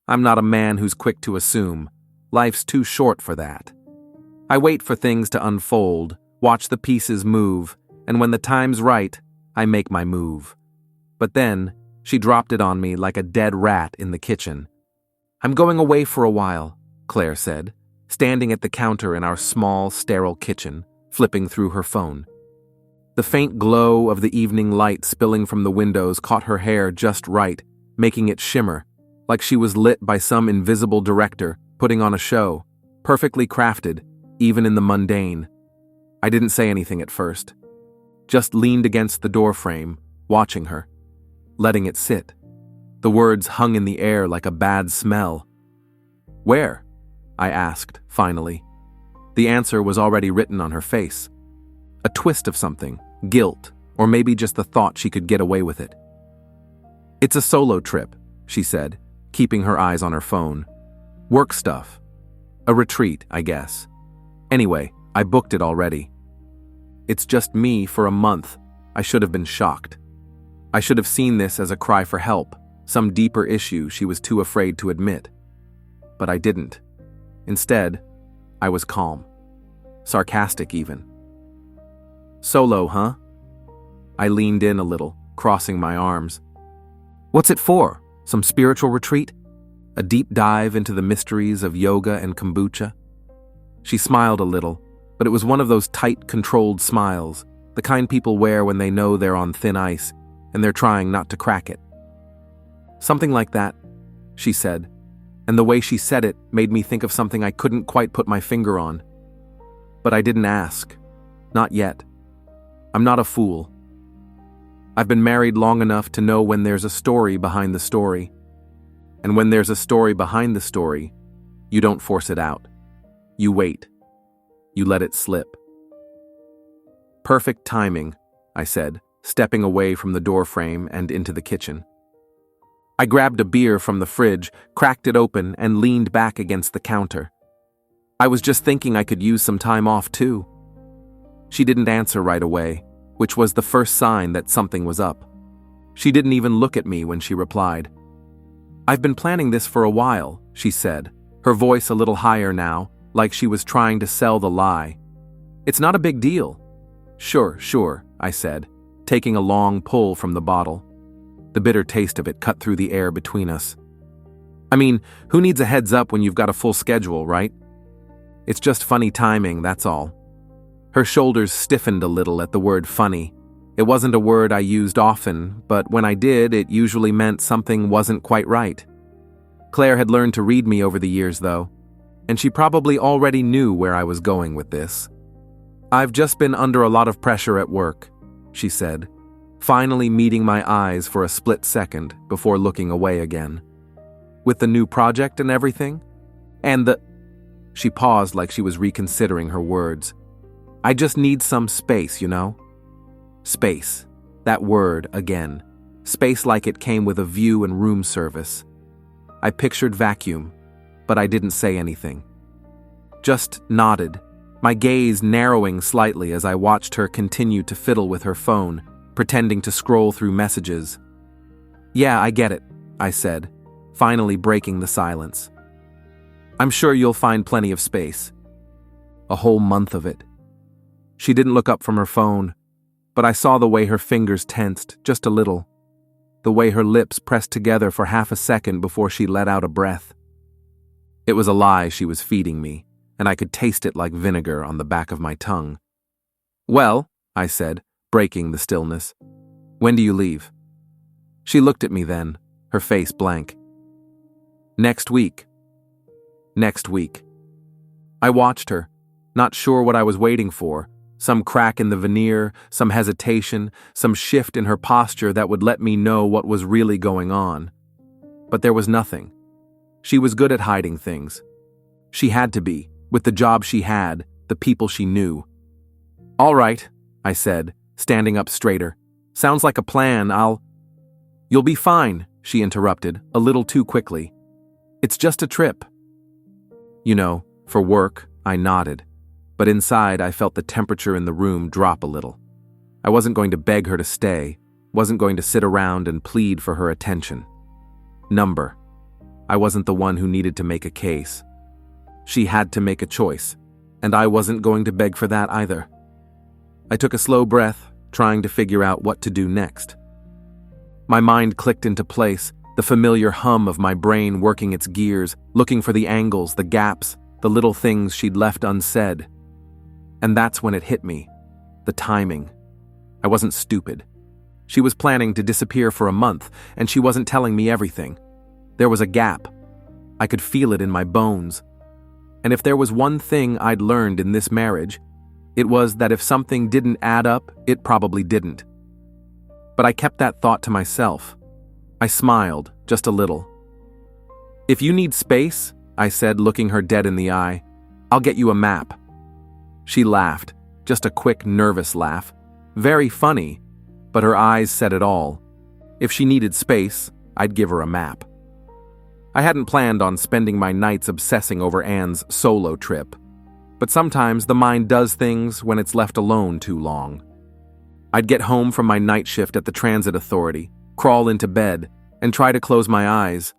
I'm not a man who's quick to assume. Life's too short for that. I wait for things to unfold, watch the pieces move, and when the time's right, I make my move. But then, she dropped it on me like a dead rat in the kitchen. I'm going away for a while, Claire said, standing at the counter in our small, sterile kitchen, flipping through her phone. The faint glow of the evening light spilling from the windows caught her hair just right, making it shimmer, like she was lit by some invisible director putting on a show, perfectly crafted, even in the mundane. I didn't say anything at first, just leaned against the doorframe, watching her, letting it sit. The words hung in the air like a bad smell. "Where?" I asked, finally. The answer was already written on her face. A twist of something, guilt, or maybe just the thought she could get away with it. "It's a solo trip," she said, keeping her eyes on her phone. "Work stuff. A retreat, I guess. Anyway, I booked it already. It's just me for a month." I should have been shocked. I should have seen this as a cry for help, some deeper issue she was too afraid to admit. But I didn't. Instead, I was calm. Sarcastic even. "Solo, huh?" I leaned in a little, crossing my arms. "What's it for? Some spiritual retreat? A deep dive into the mysteries of yoga and kombucha?" She smiled a little, but it was one of those tight, controlled smiles, the kind people wear when they know they're on thin ice and they're trying not to crack it. "Something like that," she said, and the way she said it made me think of something I couldn't quite put my finger on. But I didn't ask. Not yet. I'm not a fool. I've been married long enough to know when there's a story behind the story. And when there's a story behind the story, you don't force it out. You wait. You let it slip. "Perfect timing," I said, stepping away from the doorframe and into the kitchen. I grabbed a beer from the fridge, cracked it open, and leaned back against the counter. I was just thinking I could use some time off too. She didn't answer right away, which was the first sign that something was up. She didn't even look at me when she replied. "I've been planning this for a while," she said, her voice a little higher now, like she was trying to sell the lie. "It's not a big deal." Sure, I said, taking a long pull from the bottle. The bitter taste of it cut through the air between us. I mean, who needs a heads up when you've got a full schedule, right? It's just funny timing, that's all. Her shoulders stiffened a little at the word funny. It wasn't a word I used often, but when I did, it usually meant something wasn't quite right. Claire had learned to read me over the years, though, and she probably already knew where I was going with this. "I've just been under a lot of pressure at work," she said, finally meeting my eyes for a split second before looking away again. "With the new project and everything? And the—" She paused like she was reconsidering her words. "I just need some space, you know?" Space. That word again. Space like it came with a view and room service. I pictured vacuum, but I didn't say anything. Just nodded, my gaze narrowing slightly as I watched her continue to fiddle with her phone, pretending to scroll through messages. "Yeah, I get it," I said, finally breaking the silence. "I'm sure you'll find plenty of space." A whole month of it. She didn't look up from her phone, but I saw the way her fingers tensed, just a little. The way her lips pressed together for half a second before she let out a breath. It was a lie she was feeding me, and I could taste it like vinegar on the back of my tongue. "Well," I said, breaking the stillness, "when do you leave?" She looked at me then, her face blank. "Next week." Next week. I watched her, not sure what I was waiting for. Some crack in the veneer, some hesitation, some shift in her posture that would let me know what was really going on. But there was nothing. She was good at hiding things. She had to be, with the job she had, the people she knew. "All right," I said, standing up straighter. "Sounds like a plan, You'll be fine," she interrupted, a little too quickly. "It's just a trip." "You know, for work," I nodded. But inside I felt the temperature in the room drop a little. I wasn't going to beg her to stay, wasn't going to sit around and plead for her attention. Number. I wasn't the one who needed to make a case. She had to make a choice, and I wasn't going to beg for that either. I took a slow breath, trying to figure out what to do next. My mind clicked into place, the familiar hum of my brain working its gears, looking for the angles, the gaps, the little things she'd left unsaid. And that's when it hit me. The timing. I wasn't stupid. She was planning to disappear for a month, and she wasn't telling me everything. There was a gap. I could feel it in my bones. And if there was one thing I'd learned in this marriage, it was that if something didn't add up, it probably didn't. But I kept that thought to myself. I smiled, just a little. "If you need space," I said, looking her dead in the eye, "I'll get you a map." She laughed, just a quick, nervous laugh. Very funny, but her eyes said it all. If she needed space, I'd give her a map. I hadn't planned on spending my nights obsessing over Anne's solo trip, but sometimes the mind does things when it's left alone too long. I'd get home from my night shift at the transit authority, crawl into bed, and try to close my eyes,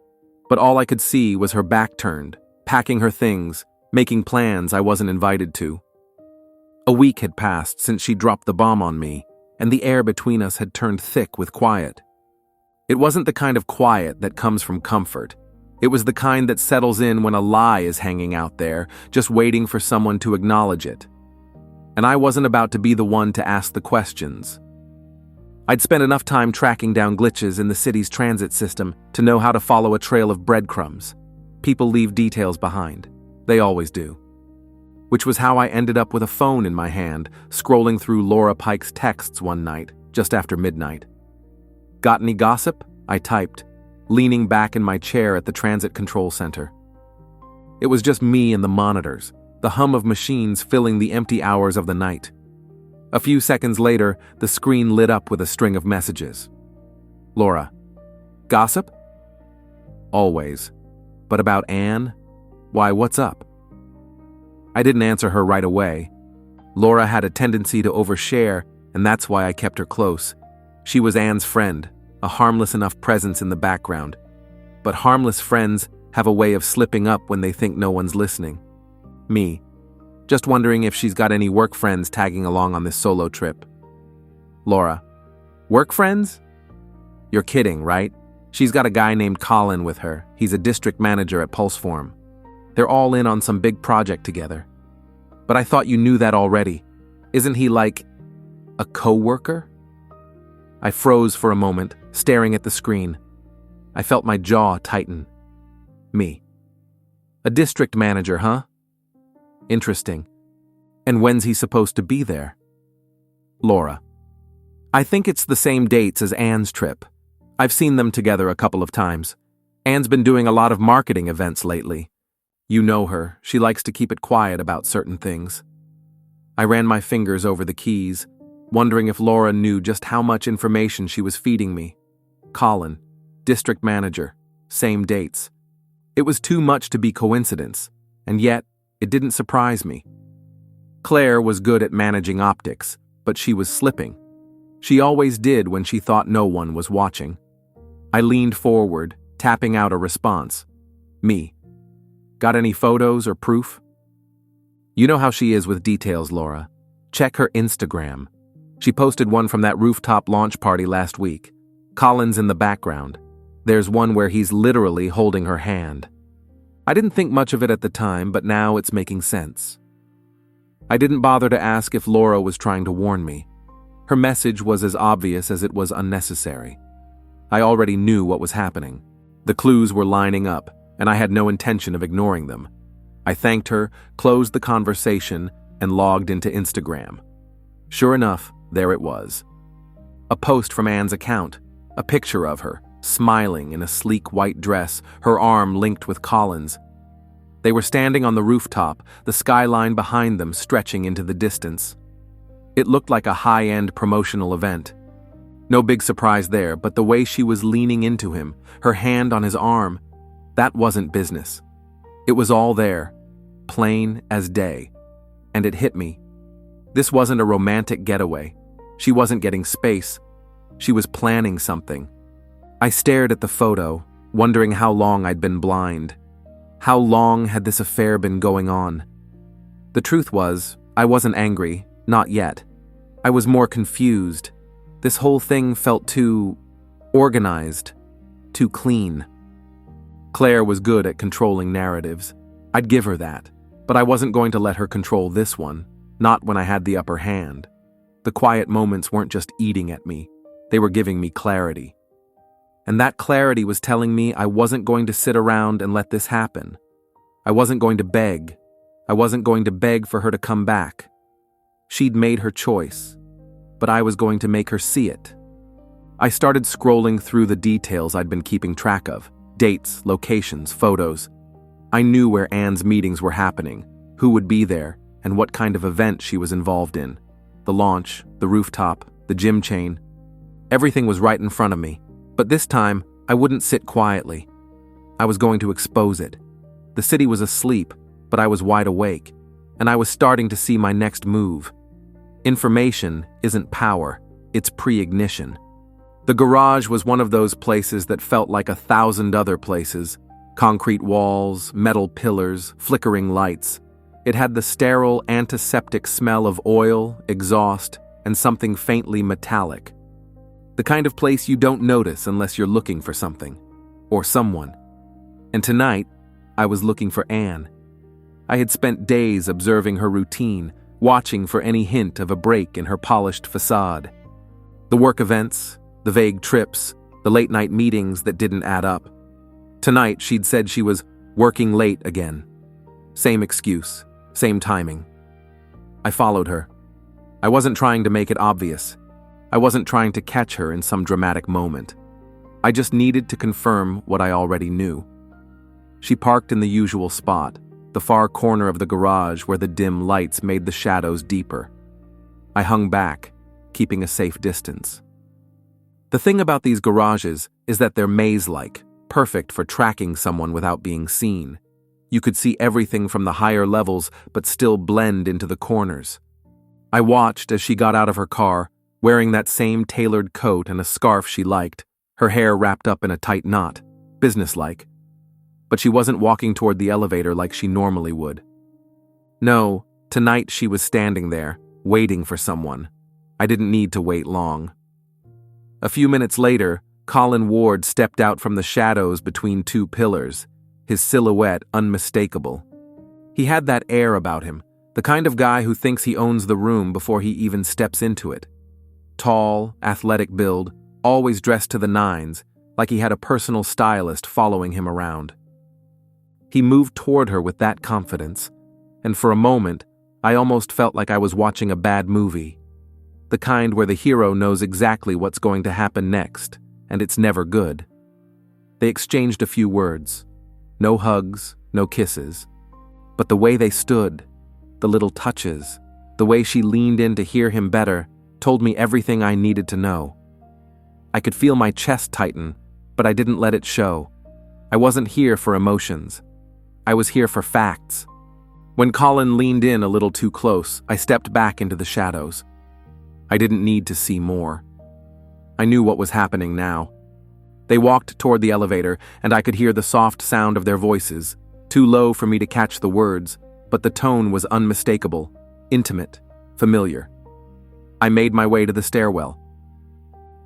but all I could see was her back turned, packing her things, making plans I wasn't invited to. A week had passed since she dropped the bomb on me, and the air between us had turned thick with quiet. It wasn't the kind of quiet that comes from comfort. It was the kind that settles in when a lie is hanging out there, just waiting for someone to acknowledge it. And I wasn't about to be the one to ask the questions. I'd spent enough time tracking down glitches in the city's transit system to know how to follow a trail of breadcrumbs. People leave details behind. They always do. Which was how I ended up with a phone in my hand, scrolling through Laura Pike's texts one night, just after midnight. "Got any gossip?" I typed, leaning back in my chair at the transit control center. It was just me and the monitors, the hum of machines filling the empty hours of the night. A few seconds later, the screen lit up with a string of messages. "Laura, gossip?" "Always. But about Anne? Why, what's up?" I didn't answer her right away. Laura had a tendency to overshare, and that's why I kept her close. She was Anne's friend, a harmless enough presence in the background. But harmless friends have a way of slipping up when they think no one's listening. Me, just wondering if she's got any work friends tagging along on this solo trip. "Laura, work friends? You're kidding, right? She's got a guy named Colin with her. He's a district manager at Pulseform. They're all in on some big project together. But I thought you knew that already. Isn't he like a co-worker?" I froze for a moment, staring at the screen. I felt my jaw tighten. Me. A district manager, huh? Interesting. And when's he supposed to be there? Laura. I think it's the same dates as Anne's trip. I've seen them together a couple of times. Anne's been doing a lot of marketing events lately. You know her, she likes to keep it quiet about certain things. I ran my fingers over the keys, wondering if Laura knew just how much information she was feeding me. Colin, district manager, same dates. It was too much to be coincidence, and yet it didn't surprise me. Claire was good at managing optics, but she was slipping. She always did when she thought no one was watching. I leaned forward, tapping out a response. Me. Got any photos or proof? You know how she is with details, Laura. Check her Instagram. She posted one from that rooftop launch party last week. Colin's in the background. There's one where he's literally holding her hand. I didn't think much of it at the time, but now it's making sense. I didn't bother to ask if Laura was trying to warn me. Her message was as obvious as it was unnecessary. I already knew what was happening. The clues were lining up, and I had no intention of ignoring them. I thanked her, closed the conversation, and logged into Instagram. Sure enough, there it was. A post from Anne's account, a picture of her, smiling in a sleek white dress, her arm linked with Colin's. They were standing on the rooftop, the skyline behind them stretching into the distance. It looked like a high-end promotional event. No big surprise there, but the way she was leaning into him, her hand on his arm, that wasn't business. It was all there, plain as day. And it hit me. This wasn't a romantic getaway. She wasn't getting space. She was planning something. I stared at the photo, wondering how long I'd been blind. How long had this affair been going on? The truth was, I wasn't angry, not yet. I was more confused. This whole thing felt too organized, too clean. Claire was good at controlling narratives. I'd give her that, but I wasn't going to let her control this one, not when I had the upper hand. The quiet moments weren't just eating at me, they were giving me clarity. And that clarity was telling me I wasn't going to sit around and let this happen. I wasn't going to beg. I wasn't going to beg for her to come back. She'd made her choice, but I was going to make her see it. I started scrolling through the details I'd been keeping track of. Dates, locations, photos. I knew where Anne's meetings were happening, who would be there, and what kind of event she was involved in. The launch, the rooftop, the gym chain. Everything was right in front of me, but this time I wouldn't sit quietly. I was going to expose it. The city was asleep, but I was wide awake, and I was starting to see my next move. Information isn't power, it's pre-ignition. The garage was one of those places that felt like 1,000 other places. Concrete walls, metal pillars, flickering lights. It had the sterile, antiseptic smell of oil, exhaust, and something faintly metallic. The kind of place you don't notice unless you're looking for something, or someone. And tonight, I was looking for Anne. I had spent days observing her routine, watching for any hint of a break in her polished facade. The work events, the vague trips, the late-night meetings that didn't add up. Tonight, she'd said she was working late again. Same excuse, same timing. I followed her. I wasn't trying to make it obvious. I wasn't trying to catch her in some dramatic moment. I just needed to confirm what I already knew. She parked in the usual spot, the far corner of the garage where the dim lights made the shadows deeper. I hung back, keeping a safe distance. The thing about these garages is that they're maze-like, perfect for tracking someone without being seen. You could see everything from the higher levels but still blend into the corners. I watched as she got out of her car, wearing that same tailored coat and a scarf she liked, her hair wrapped up in a tight knot, businesslike. But she wasn't walking toward the elevator like she normally would. No, tonight she was standing there, waiting for someone. I didn't need to wait long. A few minutes later, Colin Ward stepped out from the shadows between two pillars, his silhouette unmistakable. He had that air about him, the kind of guy who thinks he owns the room before he even steps into it. Tall, athletic build, always dressed to the nines, like he had a personal stylist following him around. He moved toward her with that confidence, and for a moment, I almost felt like I was watching a bad movie. The kind where the hero knows exactly what's going to happen next, and it's never good. They exchanged a few words. No hugs, no kisses. But the way they stood, the little touches, the way she leaned in to hear him better, told me everything I needed to know. I could feel my chest tighten, but I didn't let it show. I wasn't here for emotions. I was here for facts. When Colin leaned in a little too close, I stepped back into the shadows. I didn't need to see more. I knew what was happening now. They walked toward the elevator, and I could hear the soft sound of their voices, too low for me to catch the words, but the tone was unmistakable, intimate, familiar. I made my way to the stairwell.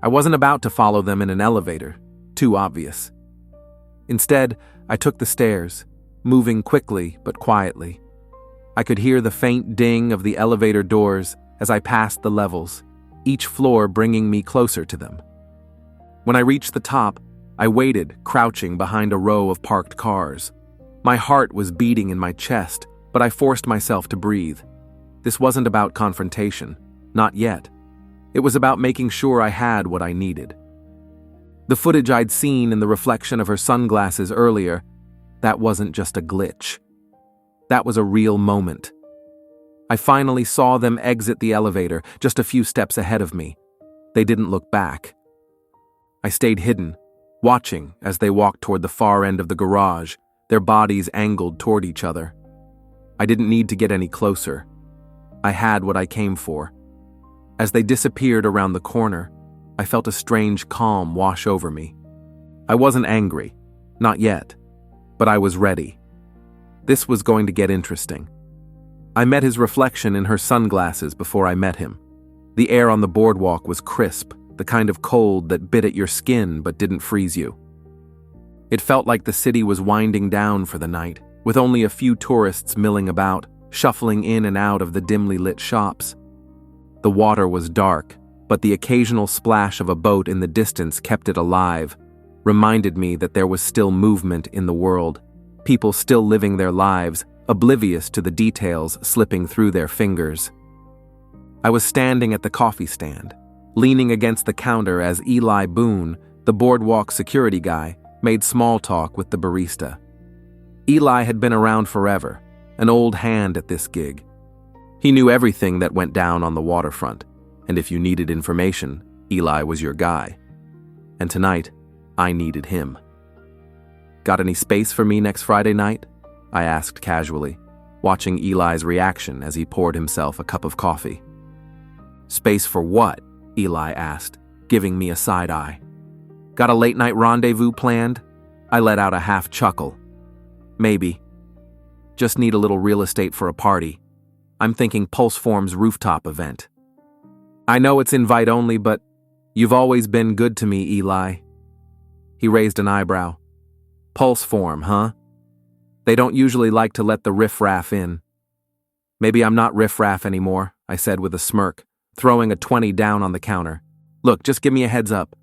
I wasn't about to follow them in an elevator, too obvious. Instead, I took the stairs, moving quickly but quietly. I could hear the faint ding of the elevator doors as I passed the levels, each floor bringing me closer to them. When I reached the top, I waited, crouching behind a row of parked cars. My heart was beating in my chest, but I forced myself to breathe. This wasn't about confrontation, not yet. It was about making sure I had what I needed. The footage I'd seen in the reflection of her sunglasses earlier, that wasn't just a glitch. That was a real moment. I finally saw them exit the elevator, just a few steps ahead of me. They didn't look back. I stayed hidden, watching as they walked toward the far end of the garage, their bodies angled toward each other. I didn't need to get any closer. I had what I came for. As they disappeared around the corner, I felt a strange calm wash over me. I wasn't angry. Not yet. But I was ready. This was going to get interesting. I met his reflection in her sunglasses before I met him. The air on the boardwalk was crisp, the kind of cold that bit at your skin but didn't freeze you. It felt like the city was winding down for the night, with only a few tourists milling about, shuffling in and out of the dimly lit shops. The water was dark, but the occasional splash of a boat in the distance kept it alive, reminded me that there was still movement in the world, people still living their lives, oblivious to the details slipping through their fingers. I was standing at the coffee stand, leaning against the counter as Eli Boone, the boardwalk security guy, made small talk with the barista. Eli had been around forever, an old hand at this gig. He knew everything that went down on the waterfront, and if you needed information, Eli was your guy. And tonight, I needed him. "Got any space for me next Friday night?" I asked casually, watching Eli's reaction as he poured himself a cup of coffee. "Space for what?" Eli asked, giving me a side eye. "Got a late-night rendezvous planned?" I let out a half chuckle. "Maybe. Just need a little real estate for a party. I'm thinking Pulseform's rooftop event." "I know it's invite only, but you've always been good to me, Eli." He raised an eyebrow. "Pulseform, huh? They don't usually like to let the riffraff in." "Maybe I'm not riffraff anymore," I said with a smirk, throwing a 20 down on the counter. "Look, just give me a heads up.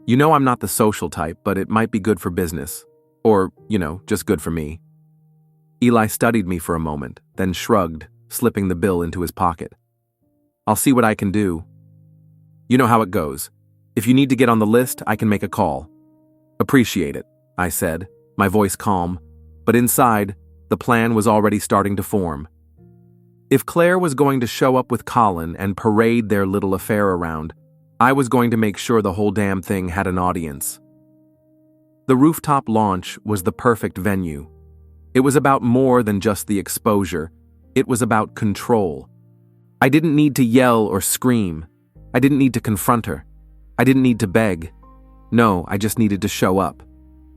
You know I'm not the social type, but it might be good for business. Or, just good for me." Eli studied me for a moment, then shrugged, slipping the bill into his pocket. "I'll see what I can do. You know how it goes. If you need to get on the list, I can make a call." "Appreciate it," I said, my voice calm, but inside, the plan was already starting to form. If Claire was going to show up with Colin and parade their little affair around, I was going to make sure the whole damn thing had an audience. The rooftop launch was the perfect venue. It was about more than just the exposure. It was about control. I didn't need to yell or scream. I didn't need to confront her. I didn't need to beg. No, I just needed to show up.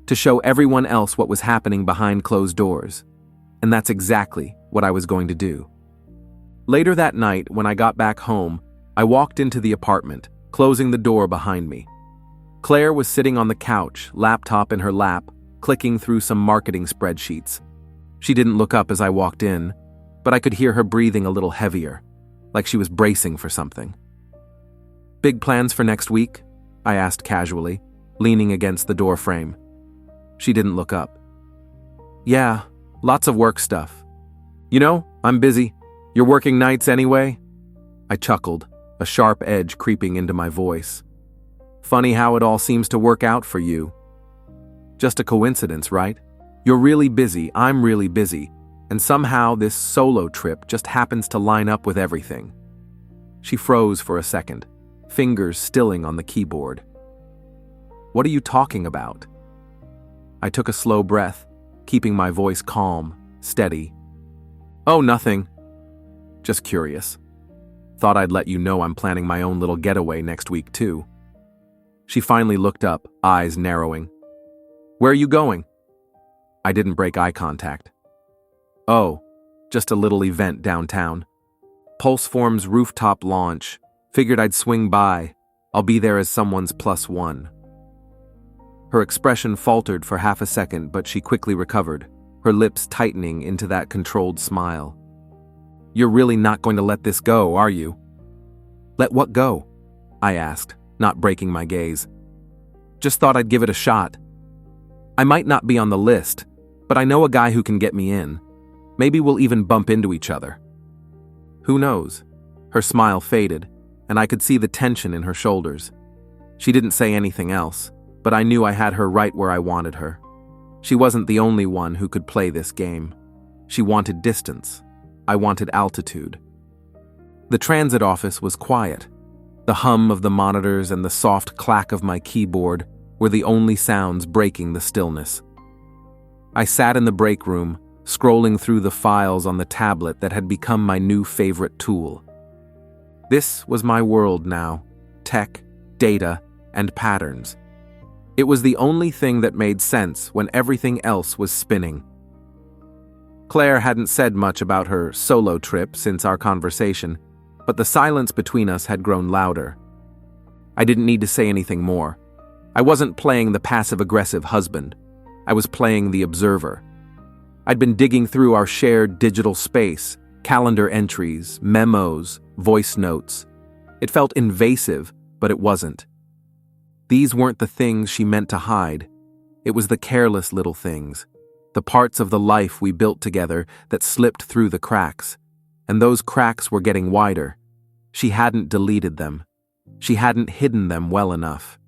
To show everyone else what was happening behind closed doors. And that's exactly what I was going to do. Later that night, when I got back home, I walked into the apartment, closing the door behind me. Claire was sitting on the couch, laptop in her lap, clicking through some marketing spreadsheets. She didn't look up as I walked in, but I could hear her breathing a little heavier, like she was bracing for something. "Big plans for next week?" I asked casually, leaning against the door frame. She didn't look up. "Yeah, lots of work stuff. I'm busy. You're working nights anyway?" I chuckled, a sharp edge creeping into my voice. "Funny how it all seems to work out for you. Just a coincidence, right? You're really busy, I'm really busy, and somehow this solo trip just happens to line up with everything." She froze for a second, fingers stilling on the keyboard. "What are you talking about?" I took a slow breath, keeping my voice calm, steady. "Oh, nothing. Just curious. Thought I'd let you know I'm planning my own little getaway next week, too." She finally looked up, eyes narrowing. "Where are you going?" I didn't break eye contact. "Oh, just a little event downtown. Pulseform's rooftop launch. Figured I'd swing by. I'll be there as someone's +1. Her expression faltered for half a second, but she quickly recovered, her lips tightening into that controlled smile. "You're really not going to let this go, are you?" "Let what go?" I asked, not breaking my gaze. "Just thought I'd give it a shot. I might not be on the list, but I know a guy who can get me in. Maybe we'll even bump into each other." Who knows? Her smile faded, and I could see the tension in her shoulders. She didn't say anything else, but I knew I had her right where I wanted her. She wasn't the only one who could play this game. She wanted distance. I wanted altitude. The transit office was quiet. The hum of the monitors and the soft clack of my keyboard were the only sounds breaking the stillness. I sat in the break room, scrolling through the files on the tablet that had become my new favorite tool. This was my world now: tech, data, and patterns. It was the only thing that made sense when everything else was spinning. Claire hadn't said much about her solo trip since our conversation, but the silence between us had grown louder. I didn't need to say anything more. I wasn't playing the passive-aggressive husband. I was playing the observer. I'd been digging through our shared digital space, calendar entries, memos, voice notes. It felt invasive, but it wasn't. These weren't the things she meant to hide. It was the careless little things, the parts of the life we built together that slipped through the cracks, and those cracks were getting wider. She hadn't deleted them. She hadn't hidden them well enough.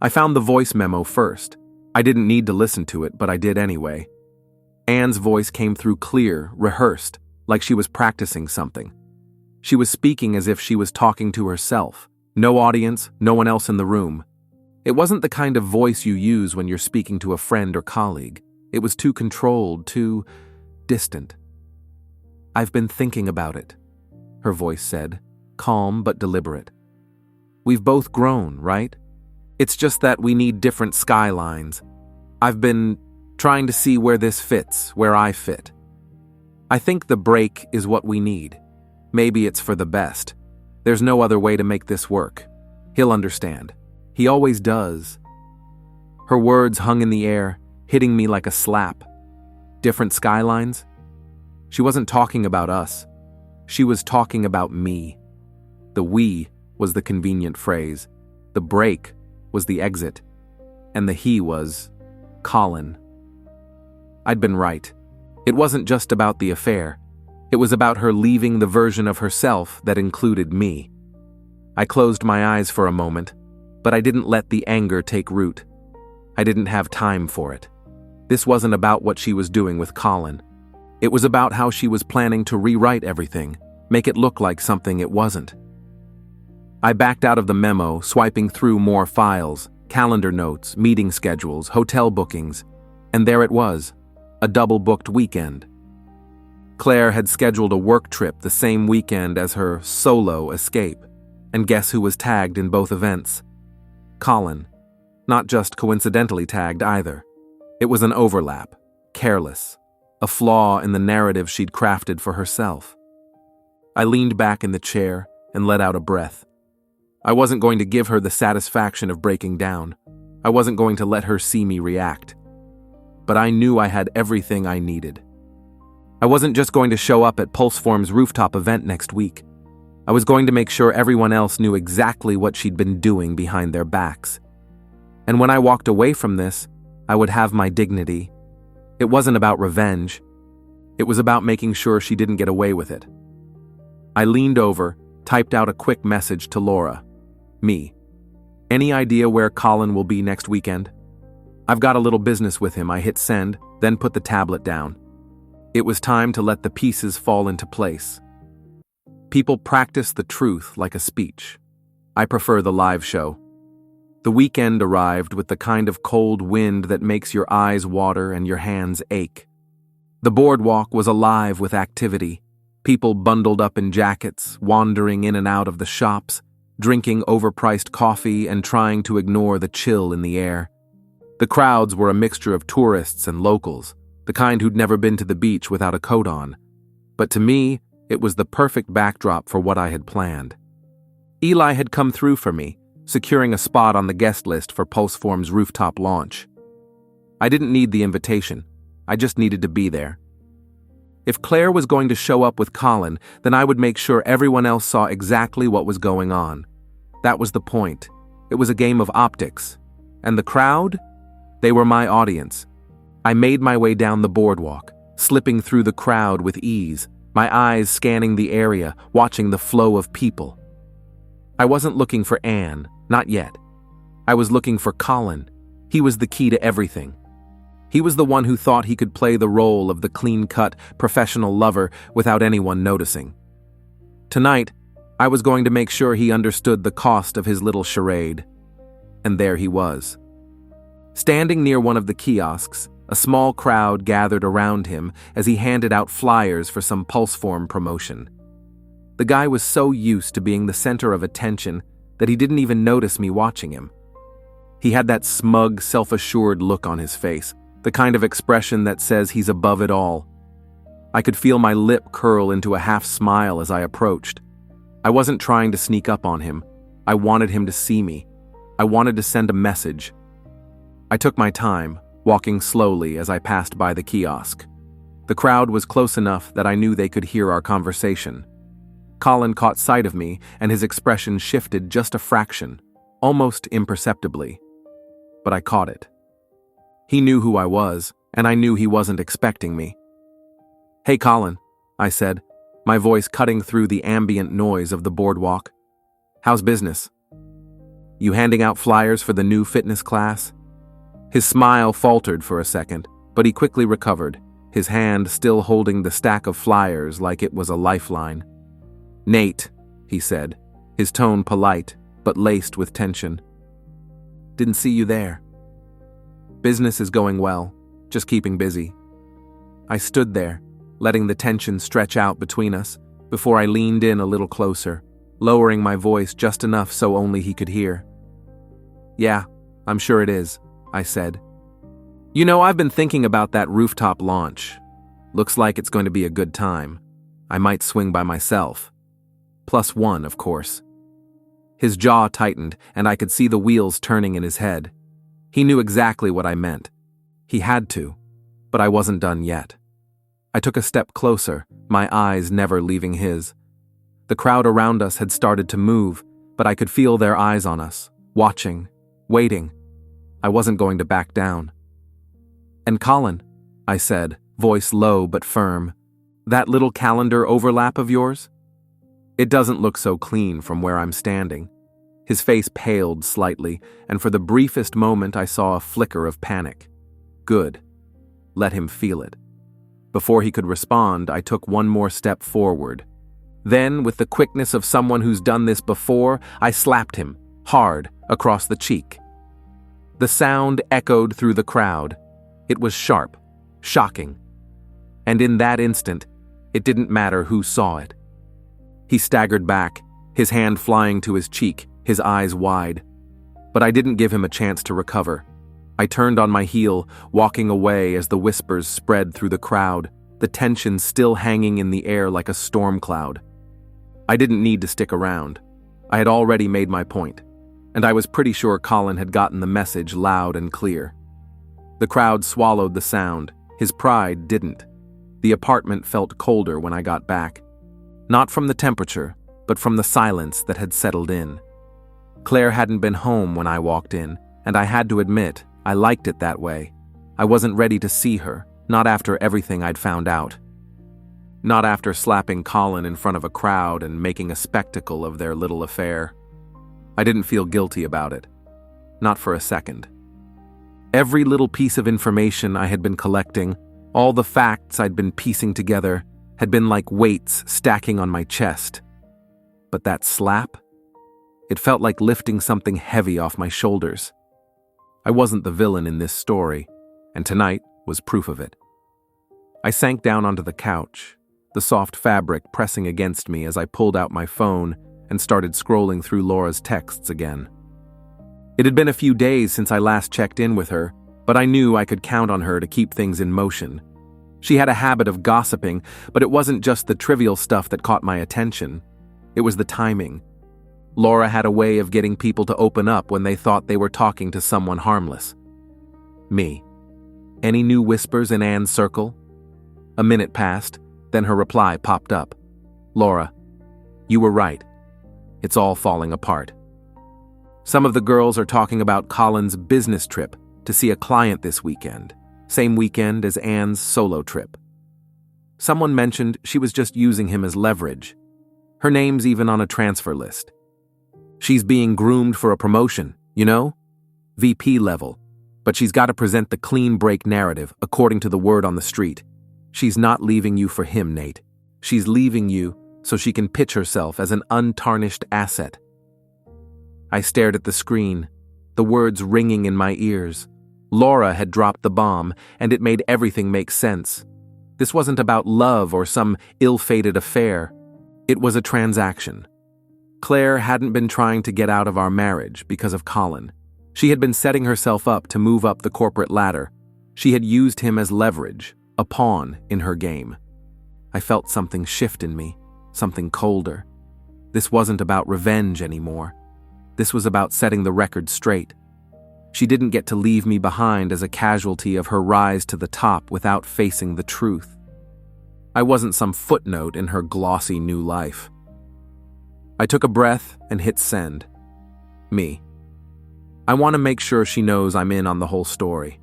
I found the voice memo first. I didn't need to listen to it, but I did anyway. Anne's voice came through clear, rehearsed, like she was practicing something. She was speaking as if she was talking to herself. No audience, no one else in the room. It wasn't the kind of voice you use when you're speaking to a friend or colleague. It was too controlled, too distant. "I've been thinking about it," her voice said, calm but deliberate. "We've both grown, right? It's just that we need different skylines. I've been trying to see where this fits, where I fit. I think the break is what we need. Maybe it's for the best. There's no other way to make this work. He'll understand. He always does." Her words hung in the air, hitting me like a slap. Different skylines? She wasn't talking about us. She was talking about me. The "we" was the convenient phrase. The break was the exit. And the "he" was Colin. I'd been right. It wasn't just about the affair. It was about her leaving the version of herself that included me. I closed my eyes for a moment, but I didn't let the anger take root. I didn't have time for it. This wasn't about what she was doing with Colin. It was about how she was planning to rewrite everything, make it look like something it wasn't. I backed out of the memo, swiping through more files, calendar notes, meeting schedules, hotel bookings, and there it was, a double-booked weekend. Claire had scheduled a work trip the same weekend as her solo escape, and guess who was tagged in both events? Colin. Not just coincidentally tagged either. It was an overlap, careless, a flaw in the narrative she'd crafted for herself. I leaned back in the chair and let out a breath. I wasn't going to give her the satisfaction of breaking down. I wasn't going to let her see me react. But I knew I had everything I needed. I wasn't just going to show up at Pulseform's rooftop event next week. I was going to make sure everyone else knew exactly what she'd been doing behind their backs. And when I walked away from this, I would have my dignity. It wasn't about revenge. It was about making sure she didn't get away with it. I leaned over, typed out a quick message to Laura. Me. "Any idea where Colin will be next weekend? I've got a little business with him." I hit send, then put the tablet down. It was time to let the pieces fall into place. People practice the truth like a speech. I prefer the live show. The weekend arrived with the kind of cold wind that makes your eyes water and your hands ache. The boardwalk was alive with activity. People bundled up in jackets, wandering in and out of the shops, drinking overpriced coffee and trying to ignore the chill in the air. The crowds were a mixture of tourists and locals, the kind who'd never been to the beach without a coat on. But to me, it was the perfect backdrop for what I had planned. Eli had come through for me, securing a spot on the guest list for Pulseform's rooftop launch. I didn't need the invitation. I just needed to be there. If Claire was going to show up with Colin, then I would make sure everyone else saw exactly what was going on. That was the point. It was a game of optics. And the crowd? They were my audience. I made my way down the boardwalk, slipping through the crowd with ease, my eyes scanning the area, watching the flow of people. I wasn't looking for Anne, not yet. I was looking for Colin. He was the key to everything. He was the one who thought he could play the role of the clean-cut, professional lover without anyone noticing. Tonight, I was going to make sure he understood the cost of his little charade. And there he was. Standing near one of the kiosks, a small crowd gathered around him as he handed out flyers for some Pulseform promotion. The guy was so used to being the center of attention that he didn't even notice me watching him. He had that smug, self-assured look on his face, the kind of expression that says he's above it all. I could feel my lip curl into a half smile as I approached. I wasn't trying to sneak up on him. I wanted him to see me. I wanted to send a message. I took my time, walking slowly as I passed by the kiosk. The crowd was close enough that I knew they could hear our conversation. Colin caught sight of me, and his expression shifted just a fraction, almost imperceptibly. But I caught it. He knew who I was, and I knew he wasn't expecting me. "Hey, Colin," I said, my voice cutting through the ambient noise of the boardwalk. "How's business? You handing out flyers for the new fitness class?" His smile faltered for a second, but he quickly recovered, his hand still holding the stack of flyers like it was a lifeline. "Nate," he said, his tone polite, but laced with tension. "Didn't see you there." "Business is going well, just keeping busy." I stood there, letting the tension stretch out between us, before I leaned in a little closer, lowering my voice just enough so only he could hear. "Yeah, I'm sure it is," I said. "You know, I've been thinking about that rooftop launch. Looks like it's going to be a good time. I might swing by myself. +1, of course." His jaw tightened, and I could see the wheels turning in his head. He knew exactly what I meant. He had to, but I wasn't done yet. I took a step closer, my eyes never leaving his. The crowd around us had started to move, but I could feel their eyes on us, watching, waiting. I wasn't going to back down. "And Colin," I said, voice low but firm, "that little calendar overlap of yours? It doesn't look so clean from where I'm standing." His face paled slightly, and for the briefest moment I saw a flicker of panic. Good. Let him feel it. Before he could respond, I took one more step forward. Then, with the quickness of someone who's done this before, I slapped him, hard, across the cheek. The sound echoed through the crowd. It was sharp, shocking. And in that instant, it didn't matter who saw it. He staggered back, his hand flying to his cheek, his eyes wide. But I didn't give him a chance to recover. I turned on my heel, walking away as the whispers spread through the crowd, the tension still hanging in the air like a storm cloud. I didn't need to stick around. I had already made my point, and I was pretty sure Colin had gotten the message loud and clear. The crowd swallowed the sound. His pride didn't. The apartment felt colder when I got back. Not from the temperature, but from the silence that had settled in. Claire hadn't been home when I walked in, and I had to admit, I liked it that way. I wasn't ready to see her, not after everything I'd found out. Not after slapping Colin in front of a crowd and making a spectacle of their little affair. I didn't feel guilty about it. Not for a second. Every little piece of information I had been collecting, all the facts I'd been piecing together, had been like weights stacking on my chest. But that slap? It felt like lifting something heavy off my shoulders. I wasn't the villain in this story, and tonight was proof of it. I sank down onto the couch, the soft fabric pressing against me as I pulled out my phone and started scrolling through Laura's texts again. It had been a few days since I last checked in with her, but I knew I could count on her to keep things in motion. She had a habit of gossiping, but it wasn't just the trivial stuff that caught my attention. It was the timing. Laura had a way of getting people to open up when they thought they were talking to someone harmless. Me. Any new whispers in Anne's circle? A minute passed, then her reply popped up. "Laura, you were right. It's all falling apart. Some of the girls are talking about Colin's business trip to see a client this weekend, same weekend as Anne's solo trip. Someone mentioned she was just using him as leverage. Her name's even on a transfer list. She's being groomed for a promotion, you know? VP level. But she's got to present the clean break narrative, according to the word on the street. She's not leaving you for him, Nate. She's leaving you so she can pitch herself as an untarnished asset." I stared at the screen, the words ringing in my ears. Laura had dropped the bomb, and it made everything make sense. This wasn't about love or some ill-fated affair. It was a transaction. Claire hadn't been trying to get out of our marriage because of Colin. She had been setting herself up to move up the corporate ladder. She had used him as leverage, a pawn in her game. I felt something shift in me, something colder. This wasn't about revenge anymore. This was about setting the record straight. She didn't get to leave me behind as a casualty of her rise to the top without facing the truth. I wasn't some footnote in her glossy new life. I took a breath and hit send. Me. I want to make sure she knows I'm in on the whole story.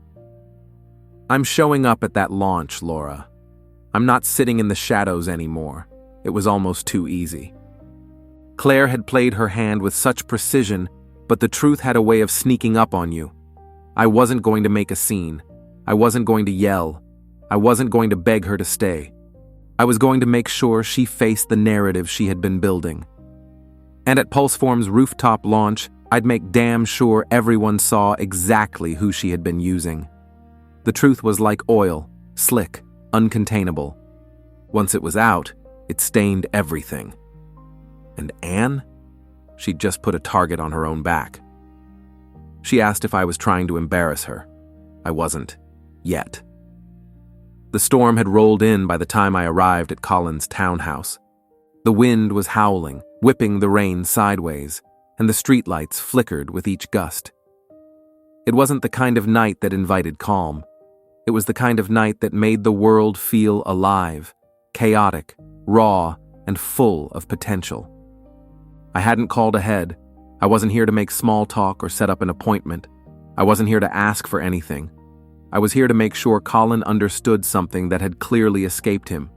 I'm showing up at that launch, Laura. I'm not sitting in the shadows anymore. It was almost too easy. Claire had played her hand with such precision, but the truth had a way of sneaking up on you. I wasn't going to make a scene. I wasn't going to yell. I wasn't going to beg her to stay. I was going to make sure she faced the narrative she had been building. And at Pulseform's rooftop launch, I'd make damn sure everyone saw exactly who she had been using. The truth was like oil, slick, uncontainable. Once it was out, it stained everything. And Anne? She'd just put a target on her own back. She asked if I was trying to embarrass her. I wasn't. Yet. The storm had rolled in by the time I arrived at Colin's townhouse. The wind was howling, whipping the rain sideways, and the streetlights flickered with each gust. It wasn't the kind of night that invited calm. It was the kind of night that made the world feel alive, chaotic, raw, and full of potential. I hadn't called ahead. I wasn't here to make small talk or set up an appointment. I wasn't here to ask for anything. I was here to make sure Colin understood something that had clearly escaped him.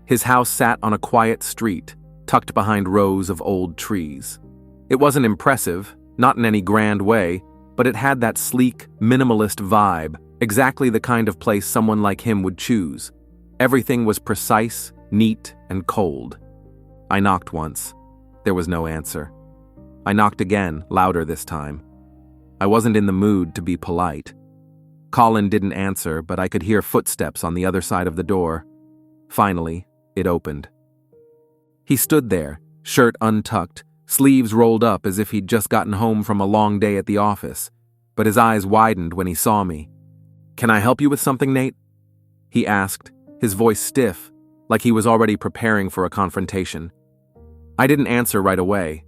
His house sat on a quiet street, tucked behind rows of old trees. It wasn't impressive, not in any grand way, but it had that sleek, minimalist vibe, exactly the kind of place someone like him would choose. Everything was precise, neat, and cold. I knocked once. There was no answer. I knocked again, louder this time. I wasn't in the mood to be polite. Colin didn't answer, but I could hear footsteps on the other side of the door. Finally, it opened. He stood there, shirt untucked, sleeves rolled up as if he'd just gotten home from a long day at the office, but his eyes widened when he saw me. "Can I help you with something, Nate?" he asked, his voice stiff, like he was already preparing for a confrontation. I didn't answer right away.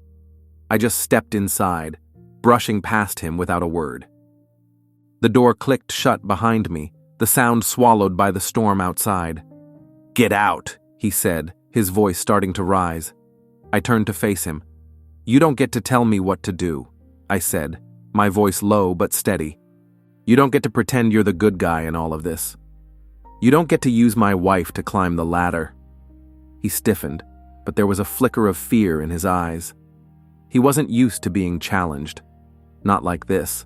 I just stepped inside, brushing past him without a word. The door clicked shut behind me, the sound swallowed by the storm outside. "Get out," he said, his voice starting to rise. I turned to face him. "You don't get to tell me what to do," I said, my voice low but steady. "You don't get to pretend you're the good guy in all of this. You don't get to use my wife to climb the ladder." He stiffened, but there was a flicker of fear in his eyes. He wasn't used to being challenged. Not like this.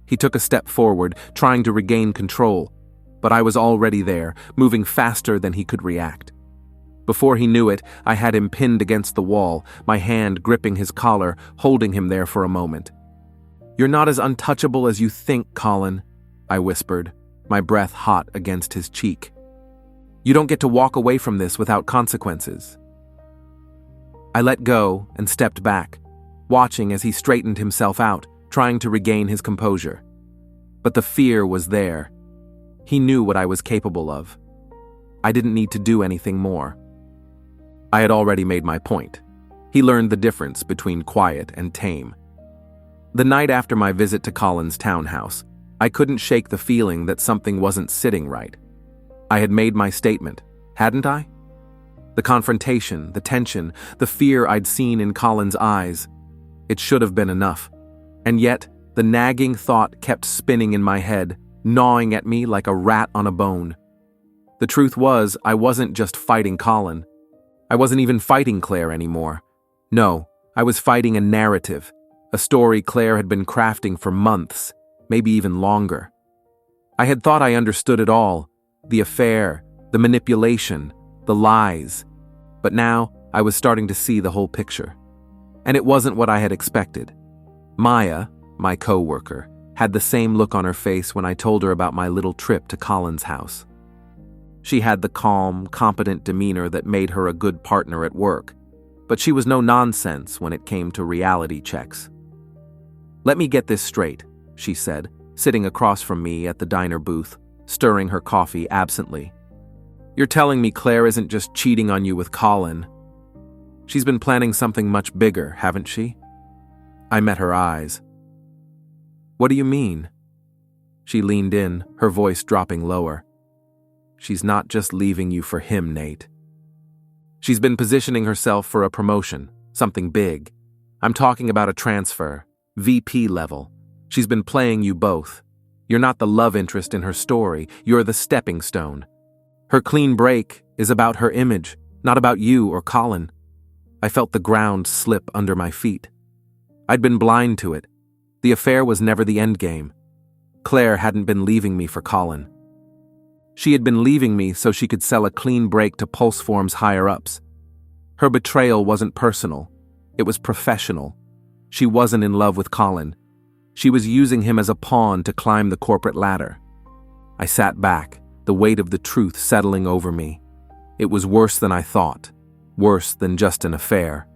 He took a step forward, trying to regain control, but I was already there, moving faster than he could react. Before he knew it, I had him pinned against the wall, my hand gripping his collar, holding him there for a moment. "You're not as untouchable as you think, Colin," I whispered, my breath hot against his cheek. "You don't get to walk away from this without consequences." I let go and stepped back, watching as he straightened himself out, trying to regain his composure. But the fear was there. He knew what I was capable of. I didn't need to do anything more. I had already made my point. He learned the difference between quiet and tame. The night after my visit to Colin's townhouse, I couldn't shake the feeling that something wasn't sitting right. I had made my statement, hadn't I? The confrontation, the tension, the fear I'd seen in Colin's eyes. It should have been enough. And yet, the nagging thought kept spinning in my head, gnawing at me like a rat on a bone. The truth was, I wasn't just fighting Colin. I wasn't even fighting Claire anymore. No, I was fighting a narrative, a story Claire had been crafting for months, maybe even longer. I had thought I understood it all, the affair, the manipulation, the lies. But now, I was starting to see the whole picture. And it wasn't what I had expected. Maya, my co-worker, had the same look on her face when I told her about my little trip to Colin's house. She had the calm, competent demeanor that made her a good partner at work, but she was no nonsense when it came to reality checks. "Let me get this straight," she said, sitting across from me at the diner booth, stirring her coffee absently. "You're telling me Claire isn't just cheating on you with Colin. She's been planning something much bigger, haven't she?" I met her eyes. "What do you mean?" She leaned in, her voice dropping lower. "She's not just leaving you for him, Nate. She's been positioning herself for a promotion, something big. I'm talking about a transfer, VP level. She's been playing you both. You're not the love interest in her story, you're the stepping stone. Her clean break is about her image, not about you or Colin." I felt the ground slip under my feet. I'd been blind to it. The affair was never the endgame. Claire hadn't been leaving me for Colin. She had been leaving me so she could sell a clean break to Pulseform's higher-ups. Her betrayal wasn't personal. It was professional. She wasn't in love with Colin. She was using him as a pawn to climb the corporate ladder. I sat back, the weight of the truth settling over me. It was worse than I thought, worse than just an affair.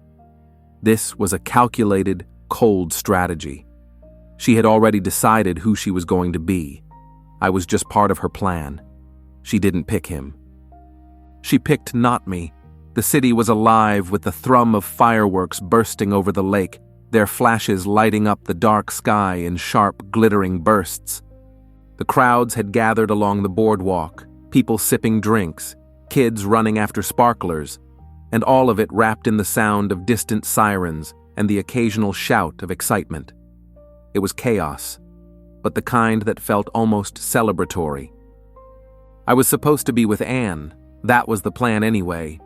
This was a calculated, cold strategy. She had already decided who she was going to be. I was just part of her plan. She didn't pick him. She picked not me. The city was alive with the thrum of fireworks bursting over the lake, their flashes lighting up the dark sky in sharp, glittering bursts. The crowds had gathered along the boardwalk, people sipping drinks, kids running after sparklers, and all of it wrapped in the sound of distant sirens and the occasional shout of excitement. It was chaos, but the kind that felt almost celebratory. I was supposed to be with Anne. That was the plan anyway.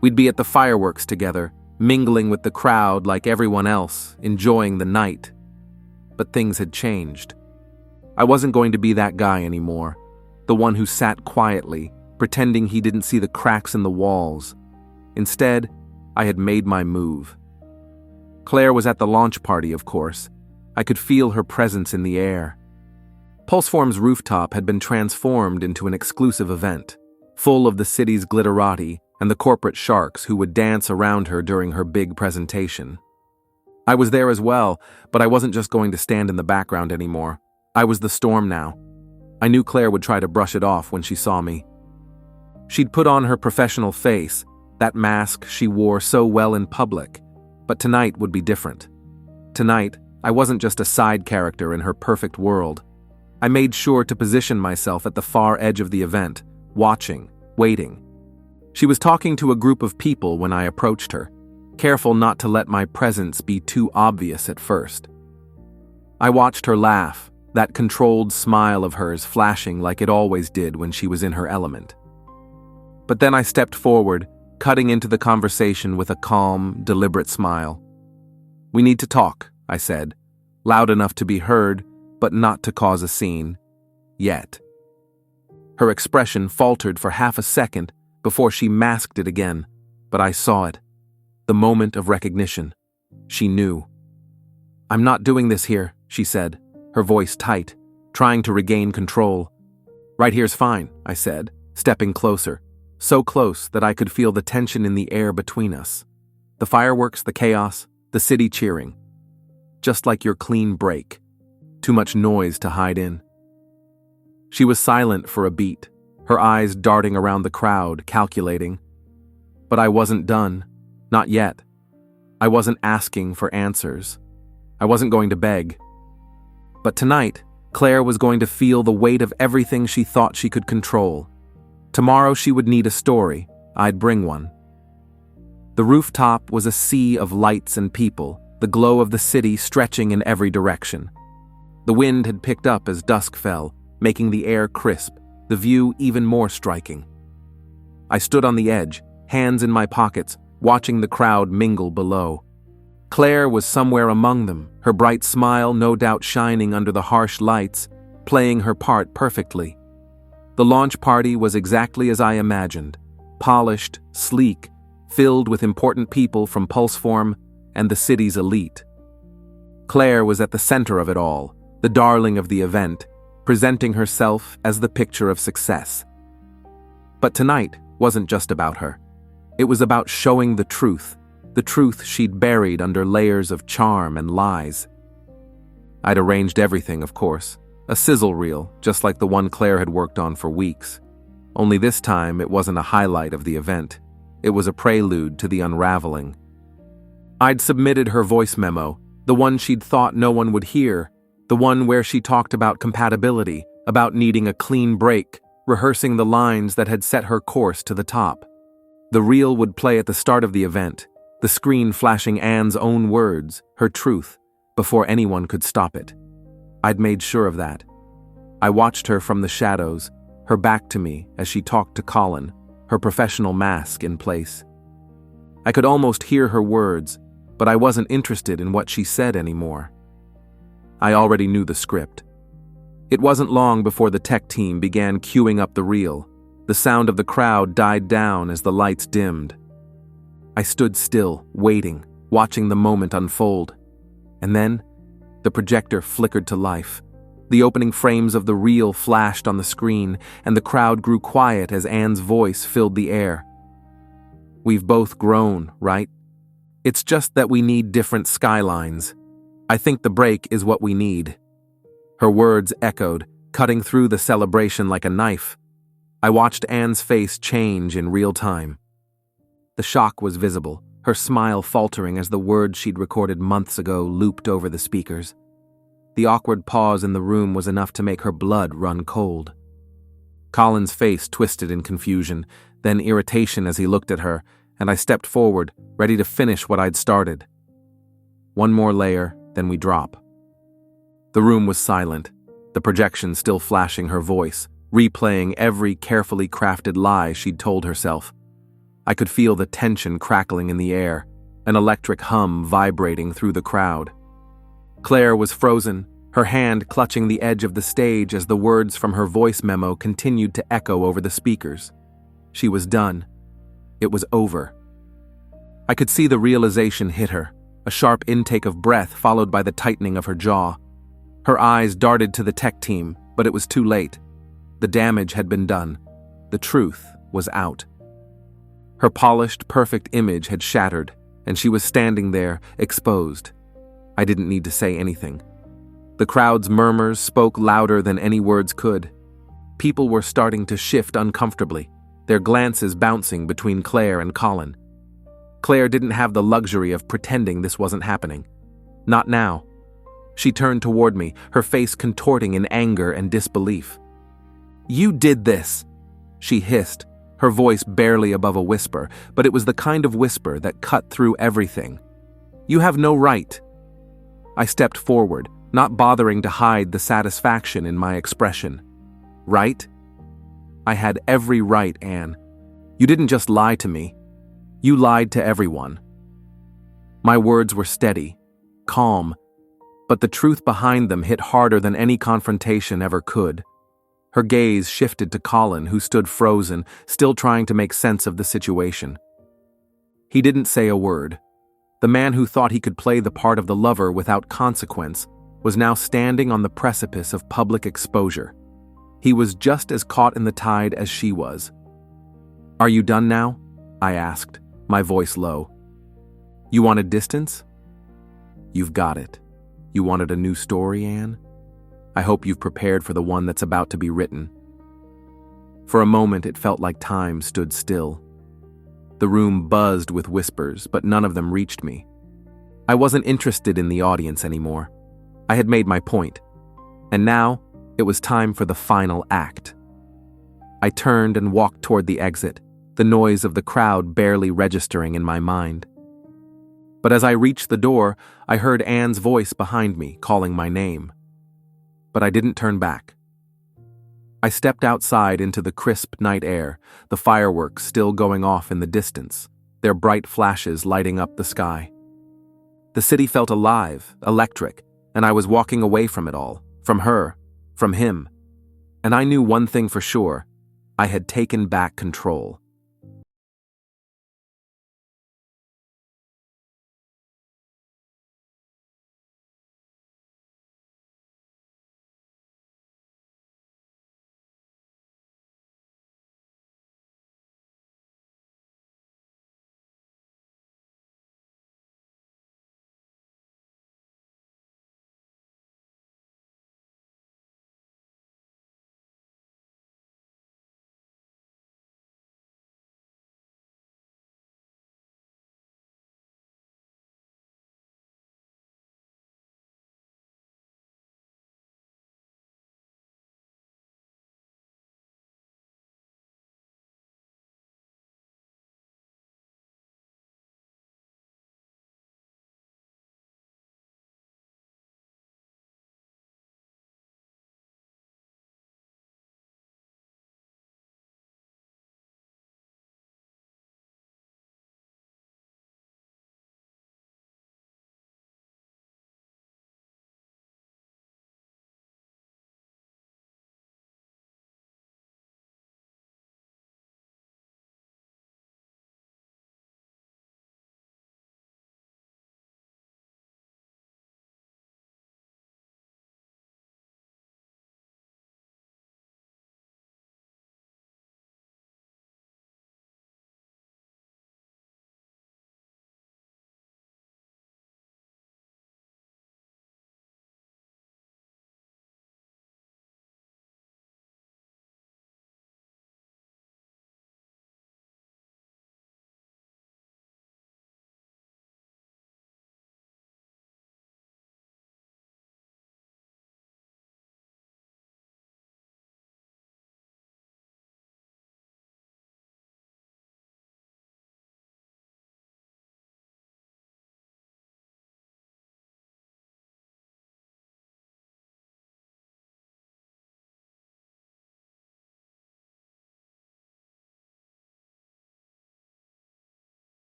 We'd be at the fireworks together, mingling with the crowd like everyone else, enjoying the night. But things had changed. I wasn't going to be that guy anymore, the one who sat quietly, pretending he didn't see the cracks in the walls. Instead, I had made my move. Claire was at the launch party, of course. I could feel her presence in the air. Pulseform's rooftop had been transformed into an exclusive event, full of the city's glitterati and the corporate sharks who would dance around her during her big presentation. I was there as well, but I wasn't just going to stand in the background anymore. I was the storm now. I knew Claire would try to brush it off when she saw me. She'd put on her professional face, that mask she wore so well in public, but tonight would be different. Tonight, I wasn't just a side character in her perfect world. I made sure to position myself at the far edge of the event, watching, waiting. She was talking to a group of people when I approached her, careful not to let my presence be too obvious at first. I watched her laugh, that controlled smile of hers flashing like it always did when she was in her element. But then I stepped forward, cutting into the conversation with a calm, deliberate smile. "We need to talk," I said, loud enough to be heard, but not to cause a scene. Yet. Her expression faltered for half a second before she masked it again, but I saw it. The moment of recognition. She knew. "I'm not doing this here," she said, her voice tight, trying to regain control. "Right here's fine," I said, stepping closer, so close that I could feel the tension in the air between us. The fireworks, the chaos, the city cheering. Just like your clean break. Too much noise to hide in. She was silent for a beat, her eyes darting around the crowd, calculating. But I wasn't done. Not yet. I wasn't asking for answers. I wasn't going to beg. But tonight, Claire was going to feel the weight of everything she thought she could control. Tomorrow she would need a story. I'd bring one. The rooftop was a sea of lights and people, the glow of the city stretching in every direction. The wind had picked up as dusk fell, making the air crisp, the view even more striking. I stood on the edge, hands in my pockets, watching the crowd mingle below. Claire was somewhere among them, her bright smile no doubt shining under the harsh lights, playing her part perfectly. The launch party was exactly as I imagined, polished, sleek, filled with important people from Pulseform and the city's elite. Claire was at the center of it all, the darling of the event, presenting herself as the picture of success. But tonight wasn't just about her. It was about showing the truth she'd buried under layers of charm and lies. I'd arranged everything, of course. A sizzle reel, just like the one Claire had worked on for weeks. Only this time, it wasn't a highlight of the event. It was a prelude to the unraveling. I'd submitted her voice memo, the one she'd thought no one would hear, the one where she talked about compatibility, about needing a clean break, rehearsing the lines that had set her course to the top. The reel would play at the start of the event, the screen flashing Anne's own words, her truth, before anyone could stop it. I'd made sure of that. I watched her from the shadows, her back to me as she talked to Colin, her professional mask in place. I could almost hear her words, but I wasn't interested in what she said anymore. I already knew the script. It wasn't long before the tech team began queuing up the reel. The sound of the crowd died down as the lights dimmed. I stood still, waiting, watching the moment unfold. And then, the projector flickered to life. The opening frames of the reel flashed on the screen, and the crowd grew quiet as Anne's voice filled the air. We've both grown, right? It's just that we need different skylines. I think the break is what we need. Her words echoed, cutting through the celebration like a knife. I watched Anne's face change in real time. The shock was visible, her smile faltering as the words she'd recorded months ago looped over the speakers. The awkward pause in the room was enough to make her blood run cold. Colin's face twisted in confusion, then irritation as he looked at her, and I stepped forward, ready to finish what I'd started. One more layer, then we drop. The room was silent, the projection still flashing her voice, replaying every carefully crafted lie she'd told herself. I could feel the tension crackling in the air, an electric hum vibrating through the crowd. Claire was frozen, her hand clutching the edge of the stage as the words from her voice memo continued to echo over the speakers. She was done. It was over. I could see the realization hit her, a sharp intake of breath followed by the tightening of her jaw. Her eyes darted to the tech team, but it was too late. The damage had been done. The truth was out. Her polished, perfect image had shattered, and she was standing there, exposed. I didn't need to say anything. The crowd's murmurs spoke louder than any words could. People were starting to shift uncomfortably, their glances bouncing between Claire and Colin. Claire didn't have the luxury of pretending this wasn't happening. Not now. She turned toward me, her face contorting in anger and disbelief. "You did this," she hissed, her voice barely above a whisper, but it was the kind of whisper that cut through everything. "You have no right." I stepped forward, not bothering to hide the satisfaction in my expression. Right? I had every right, Anne. You didn't just lie to me. You lied to everyone. My words were steady, calm, but the truth behind them hit harder than any confrontation ever could. Her gaze shifted to Colin, who stood frozen, still trying to make sense of the situation. He didn't say a word. The man who thought he could play the part of the lover without consequence was now standing on the precipice of public exposure. He was just as caught in the tide as she was. "Are you done now?" I asked, my voice low. "You wanted distance? You've got it. You wanted a new story, Anne? I hope you've prepared for the one that's about to be written." For a moment, it felt like time stood still. The room buzzed with whispers, but none of them reached me. I wasn't interested in the audience anymore. I had made my point. And now, it was time for the final act. I turned and walked toward the exit, the noise of the crowd barely registering in my mind. But as I reached the door, I heard Anne's voice behind me calling my name. But I didn't turn back. I stepped outside into the crisp night air, the fireworks still going off in the distance, their bright flashes lighting up the sky. The city felt alive, electric, and I was walking away from it all, from her, from him. And I knew one thing for sure: I had taken back control.